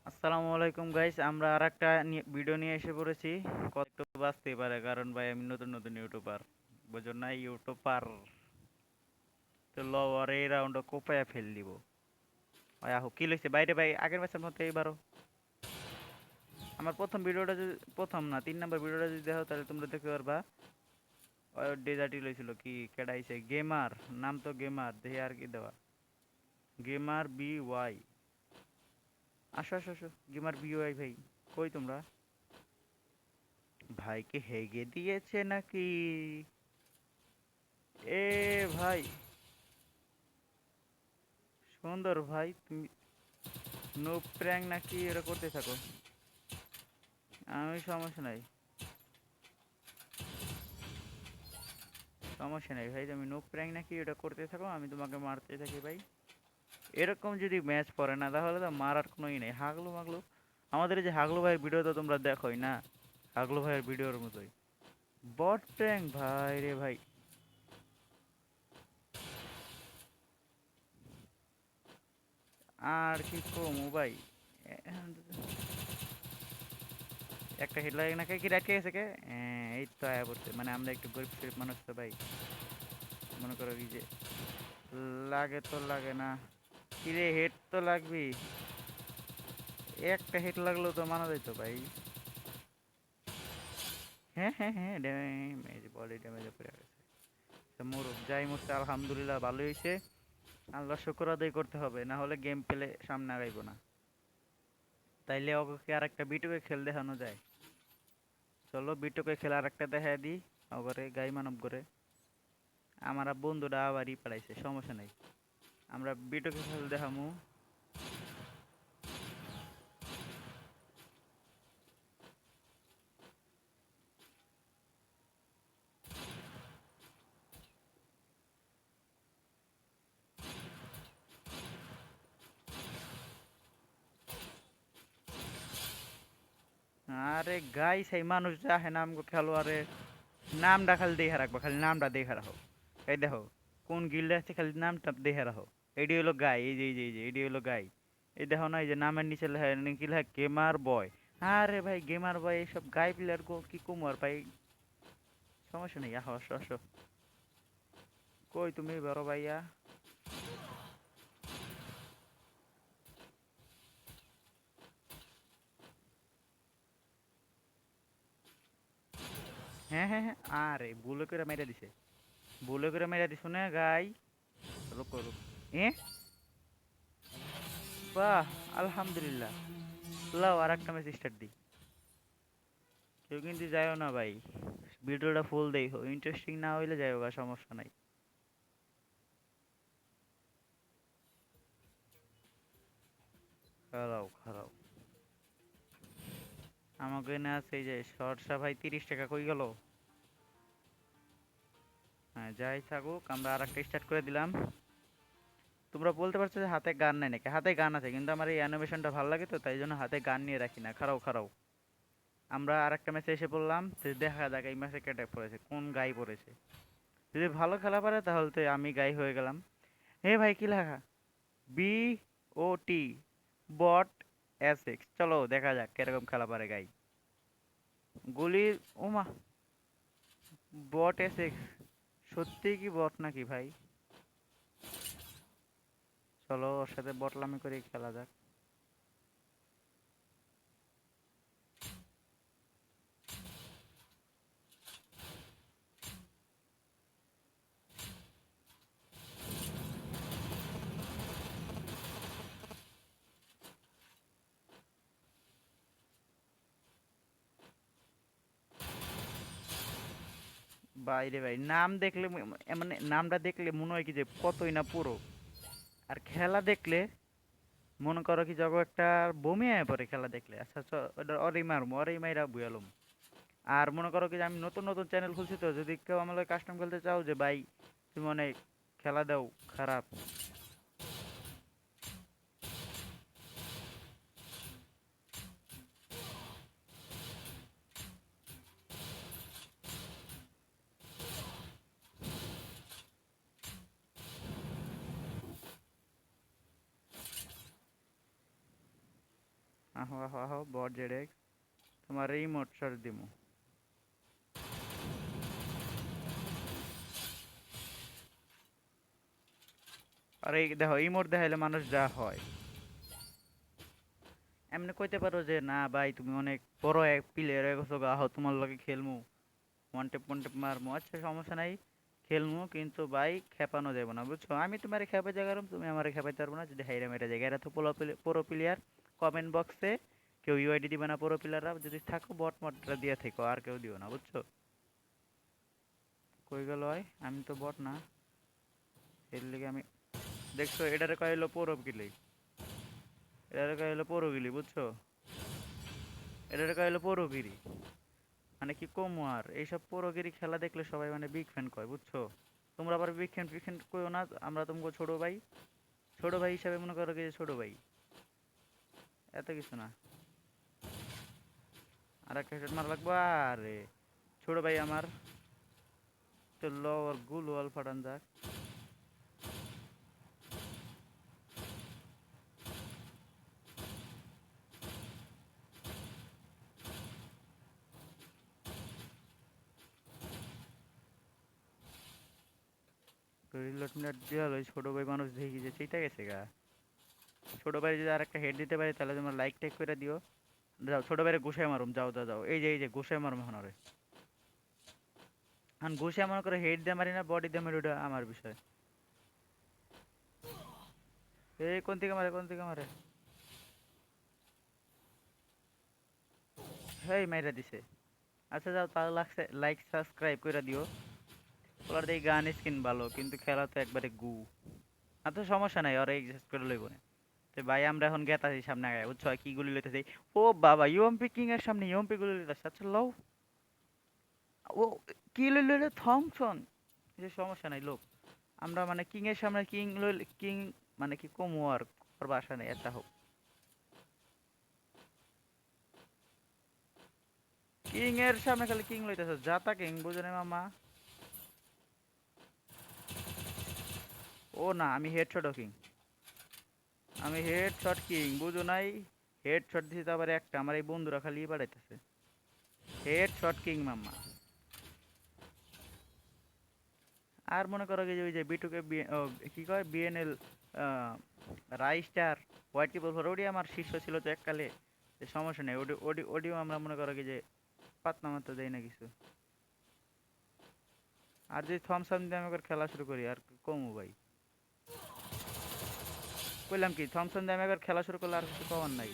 আসসালামু আলাইকুম গাইস, আমরা আর একটা ভিডিও নিয়ে এসে পড়েছি। কত একটু বাঁচতেই পারে, কারণ ভাই আমি নতুন নতুন ইউটিউবার, বুঝো না ইউটিউবার। তো লওয়ার এই রাউন্ড কোপায়া ফেল দিব। ভাই আহো, কি লইছে বাইরে ভাই, আগের ম্যাচের মতো এবারও আমার প্রথম ভিডিওটা যদি, প্রথম না 3 নাম্বার ভিডিওটা যদি দেখো তাহলে তোমরা দেখতে পারবা। ডেজার্টই লইছিল কি কেডাইছে গেমার, নাম তো গেমার, দেখি আর কি দেওয়া। গেমার বি ওয়াই, আসো আসো আসো, গেমার বি ওয়াই ভাই, কই তোমরা? ভাইকে হেগে দিয়েছে নাকি? এ ভাই, সুন্দর ভাই, তুমি নো প্র্যাঙ্ক নাকি এটা করতে থাকো। আমি সমস্যা নাই, সমস্যা নাই ভাই, তুমি নো প্র্যাঙ্ক নাকি এটা করতে থাকো, আমি তোমাকে মারতে থাকি ভাই। এরকম যদি ম্যাচ পড়ে না তাহলে তো মারার কোনোই নেই, হাগলু মাগলু। আমাদের এই যে হাগলু ভাইয়ের ভিডিও তো তোমরা দেখোই না, হাগলু ভাইয়ের ভিডিওর মতোই বট প্র্যাঙ্ক ভাই রে ভাই। আর কি কমু ভাই, একটা হিট লাগে না, কে কি রাইট গেছে কে? এই তো আয়া পড়ছে, মানে আমরা একটু গরিব শরীফ মানুষ তো ভাই, মনে করো কি যে লাগে তো লাগে না। কিরে হেড তো লাগবি, একটা হেড লাগলো তো মানা যেত ভাই। হ্যাঁ হ্যাঁ হ্যাঁ, ড্যামেজ, বডি ড্যামেজে পড়ে গেছে। তো মরুক, যাই মরছে আলহামদুলিল্লাহ, ভালো হয়েছে। আল্লাহ শুকর আদায় করতে হবে, না হলে গেম পেলে সামনে আগাইবো না। তাইলে ওকে আর একটা বিটুকে খেল দেখানো যায়। চলো বিটুকে খেলা আর একটা দেখা দিই, ওগরে গাই মানব করে। আমার বন্ধুটা আবারই পাঠাইছে, সমস্যা নাই, আমরা বিটুকে খেল দেখামু। আরে গাই সেই মানুষ যা হ্যাঁ নামগো খেলোয়াড়ের নামটা খালি দেখে রাখবো, খালি নামটা দেখে রাখো। এই দেখো কোন গিল্ডে আছে, খালি নামটা দেখে রাখো। এডি হলো গাই, এই যে এডি হলো গাই। এই দেখো না, এই যে নামের নিচে লেখা কি লেখা, গেমার বয়। আরে ভাই গেমার বয়, এইসব গাই প্লেয়ার কি কুমার ভাই, সমস্যা নেই, আসো আসো আসো। কই তুমি বড় ভাইয়া? হ্যাঁ হ্যাঁ হ্যাঁ, আরে বুলে করে মেরে দিছে, বুলে করে মেরে দিছো না গাই। রুকো রুকো, এ বাহ, আলহামদুলিল্লাহ। লাও আর একটা ম্যাচ স্টার্ট দিই। কেউ কিন্তু যাইও না ভাই, ভিডিওটা ফুল দেখো, ইন্টারেস্টিং না হইলে যাইও গা, সমস্যা নাই। খারাও খারাও, আমাকে না আছে এই যে সরষা ভাই, 30 টাকা কই গেল? হ্যাঁ যাই থাকুক, আমরা আর একটা স্টার্ট করে দিলাম। তোমরা বলতে পারছো যে হাতে গান নাই নাকি, হাতে গান আছে, কিন্তু আমার এই অ্যানিমেশনটা ভালো লাগে তো তাই জন্য হাতে গান নিয়ে রাখি না। খারাও খারাও, আমরা আর একটা ম্যাচে এসে পড়লাম, তো দেখা যাক এই ম্যাচে কেটে পড়েছে, কোন গাই পড়েছে। যদি ভালো খেলা পারে তাহলে তো আমি গাই হয়ে গেলাম। হে ভাই কি লেখা, বি ও টি, বট এস এক্স, চলো দেখা যাক কিরকম খেলা পারে গাই। গুলি, ওমা, বট এস এক্স, সত্যি কি বট নাকি ভাই? চলো ওর সাথে বটলামি করে খেলা যাক। বাইরে ভাই, নাম দেখলে মানে নামটা দেখলে মনে হয় কি যে কতই না পুরো, আর খেলা দেখলে মনে করো কি জগৎ একটা বমি আয় পড়ে খেলা দেখলে। আচ্ছা ওটা অরেই মারমু, অরেই মাইরা বুয়ালুম। আর মনে করো কি যে আমি নতুন নতুন চ্যানেল খুলছি, তো যদি কেউ আমার কাস্টম খেলতে চাও যে ভাই তুমি অনেক খেলা দাও খারাপ, আহো আহো আহো বট জেডেক্স, তোমার ইমোট শট দিমু। আর এই দেখো ইমোট দেখাইলে মানুষ যা হয়। এমনি কইতে পারো যে না ভাই তুমি অনেক বড় এক প্লেয়ার হয়ে গেছো গা, আহো তোমার লগে খেলমু, ওয়ান টেপ মারমু, আচ্ছা সমস্যা নাই খেলমু, কিন্তু ভাই খেপানো যাবে না বুঝছো। আমি তোমারে খেপে জায়গার, তুমি আমারে খেপাইতে পারবো না যদি হাইরা মেরে জায়গা। এরা তো পুরো প্লেয়ার। কমেন্ট বক্সে কেউ ইউআইডি দিবে না পুরো প্লেয়াররা, যদি থাকো বট মটরা দিয়ে থেকো, আর কেউ দিও না বুঝছো। কই গেল ভাই, আমি তো বট না, এর লিগে আমি, দেখছো এটারে কয় হলো পুরো গিলি, এটারে কয় হলো পুরো গিলি বুঝছো, এটারে কয় হলো পুরোগিরি। মানে কি কমু আর, এইসব পুরোগিরি খেলা দেখলে সবাই মানে বিগ ফ্যান কয় বুঝছো। তোমরা আবার বিগ ফ্যান ফিগ ফ্যান কইও না, আমরা তোমাকে ছোট ভাই, ছোট ভাই হিসাবে মনে করো কি যে ছোট ভাই, এত কিছু না। আর একটা হেড মারা লাগবো, আরে ছোট ভাই আমার, চললো ওর গুল ওয়াল ফাটান যাক। রিলোড মিনিট দিয়ে ওই ছোট ভাই মানুষ দেখি যে চিতা গেছে গা। ছোট ভাই যদি আর একটা হেড দিতে পারি তাহলে তোমরা লাইক টাইক করে দিও। যাও ছোট ভাইরে ঘুষাই মারুম, যাও যাও যাও, এই যে ঘুষাই মারুম এখন ওরে। এখন ঘুষাই মনে করে হেড দিয়ে মারি না বডি দিয়ে মারি, ওটা আমার বিষয়। এই কোন থেকে মারে, কোন থেকে মারে, হেই মাইরা দিছে। আচ্ছা যাও তাহলে লাইক সাবস্ক্রাইব করে দিও। ওর এই গান স্কিন ভালো কিন্তু খেলা তো একবারে গু। আচ্ছা সমস্যা নাই, ওরা এক্সাস্ট করে লইব না। তো ভাই আমরা এখন গেতাছি সামনে আগে বুঝছো, কি গুলি লইতেছি। ও বাবা ইউএমপি কিং এর সামনে ইউএমপি গুলি লইতেছে, আচ্ছা লও। ও কি লইল রে, থমসন। যে সমস্যা নাই লোক, আমরা মানে কিং এর সামনে কিং লইলে কিং, মানে কি কমু আর, ওর বাসা নেই এটা হোক। কিং এর সামনে খালি কিং লইতেছে, জাতা কিং বুঝো না মামা। ও না আমি হেডশট কিং, আমি হেডশট কিং বুঝো নাই। হেডশট দিছি তো আবার একটা, আমার এই বন্ধুরা খালি বাড়াইতেছে। হেডশট কিং মামা। আর মনে করো কি যে ওই যে বিটুকে কি কয় বিএনএল রাইস্টার হোয়াইট পিপল ফর ওডি আমার শীর্ষ ছিল তো এককালে। যে সমস্যা নেই, ওডি ওডি ওডিও আমরা মনে করো কি যে পাতনা মাত্র দেই না কিছু। আর যদি থমসন দিয়ে আমি একবার খেলা শুরু করি আর কমু ভাই। কইলাম কি থমসন দিয়ে আমি একবার খেলা শুরু করলে আর কিছু পাওয়ার নাই।